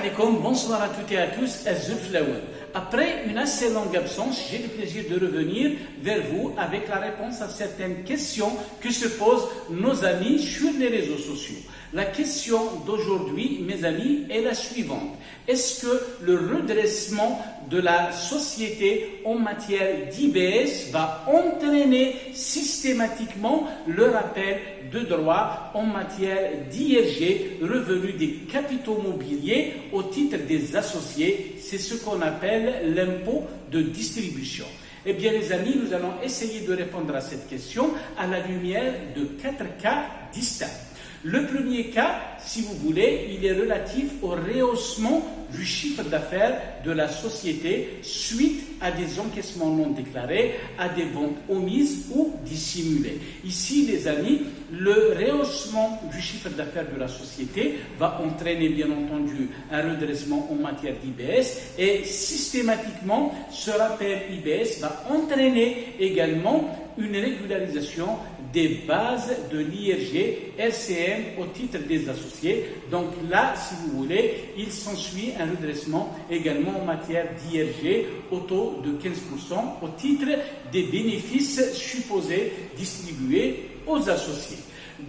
alaikum, bonsoir à toutes et à tous, Azul Flower. Après une assez longue absence, j'ai le plaisir de revenir vers vous avec la réponse à certaines questions que se posent nos amis sur les réseaux sociaux. La question d'aujourd'hui, mes amis, est la suivante. Est-ce que le redressement de la société en matière d'IBS va entraîner systématiquement le rappel de droits en matière d'IRG, revenu des capitaux mobiliers au titre des associés? C'est ce qu'on appelle l'impôt de distribution. Eh bien, les amis, nous allons essayer de répondre à cette question à la lumière de 4 cas distincts. Le premier cas, si vous voulez, il est relatif au rehaussement du chiffre d'affaires de la société suite à des encaissements non déclarés, à des ventes omises ou dissimulées. Ici, les amis, le rehaussement du chiffre d'affaires de la société va entraîner, bien entendu, un redressement en matière d'IBS et systématiquement, ce rappel IBS va entraîner également une régularisation des bases de l'IRG LCM au titre des associés. Donc là, si vous voulez, il s'ensuit un redressement également en matière d'IRG au taux de 15% au titre des bénéfices supposés distribués aux associés.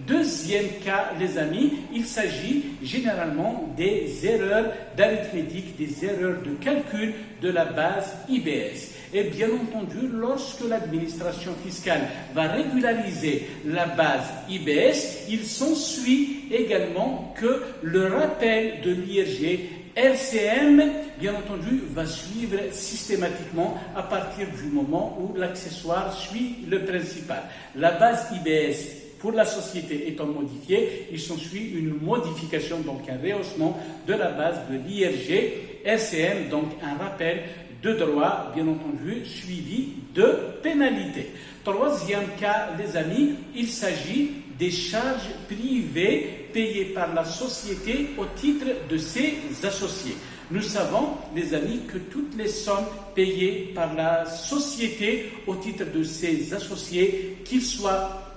Deuxième cas, les amis, il s'agit généralement des erreurs d'arithmétique, des erreurs de calcul de la base IBS. Et bien entendu, lorsque l'administration fiscale va régulariser la base IBS, il s'ensuit également que le rappel de l'IRG LCM, bien entendu, va suivre systématiquement à partir du moment où l'accessoire suit le principal. La base IBS pour la société étant modifiée, il s'ensuit une modification, donc un rehaussement de la base de l'IRG LCM, donc un rappel de droit, bien entendu, suivi de pénalités. Troisième cas, les amis, il s'agit des charges privées payées par la société au titre de ses associés. Nous savons, les amis, que toutes les sommes payées par la société au titre de ses associés, qu'ils soient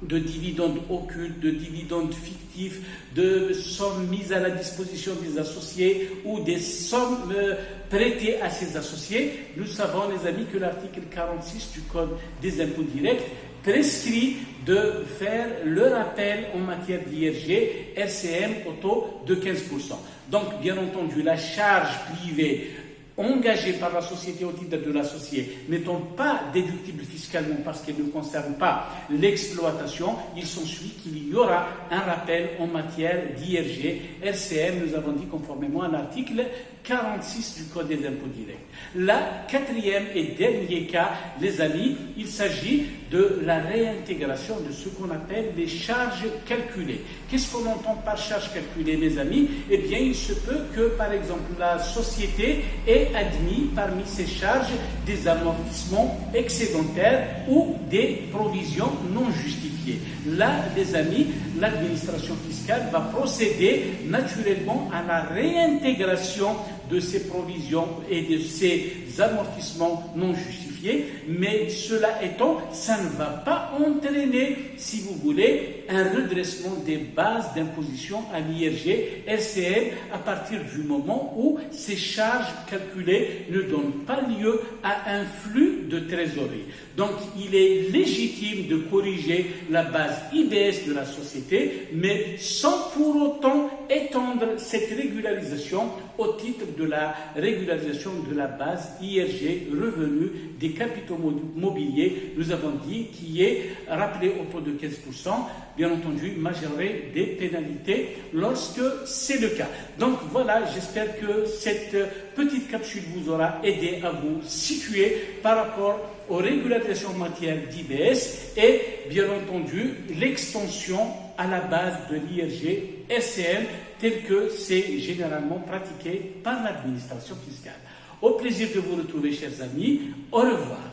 de dividendes occultes, de dividendes fictifs, de sommes mises à la disposition des associés ou des sommes prêtées à ces associés, nous savons, les amis, que l'article 46 du Code des impôts directs prescrit de faire le rappel en matière d'IRG LCM au taux de 15%. Donc, bien entendu, la charge privée engagée par la société au titre de l'associé n'étant pas déductible fiscalement parce qu'elle ne concerne pas l'exploitation, il s'ensuit qu'il y aura un rappel en matière d'IRG LCM, nous avons dit conformément à l'article 46 du Code des impôts directs. La quatrième et dernier cas, les amis, il s'agit de la réintégration de ce qu'on appelle les charges calculées. Qu'est-ce qu'on entend par charges calculées, mes amis? Eh bien, il se peut que, par exemple, la société ait admis parmi ses charges des amortissements excédentaires ou des provisions non justifiées. Là, les amis, l'administration fiscale va procéder naturellement à la réintégration de ces provisions et de ces amortissements non justifiés, mais cela étant, ça ne va pas entraîner, si vous voulez, un redressement des bases d'imposition à l'IRG LCM à partir du moment où ces charges calculées ne donnent pas lieu à un flux de trésorerie. Donc, il est légitime de corriger la base IBS de la société, mais sans pour autant étendre cette régularisation au titre de la régularisation de la base IRG revenu des capitaux mobiliers, nous avons dit, qui est rappelé au taux de 15%, bien entendu, majoré des pénalités lorsque c'est le cas. Donc voilà, j'espère que cette petite capsule vous aura aidé à vous situer par rapport aux régularisations en matière d'IBS et, bien entendu, l'extension à la base de l'IRG LCM tel que c'est généralement pratiqué par l'administration fiscale. Au plaisir de vous retrouver, chers amis. Au revoir.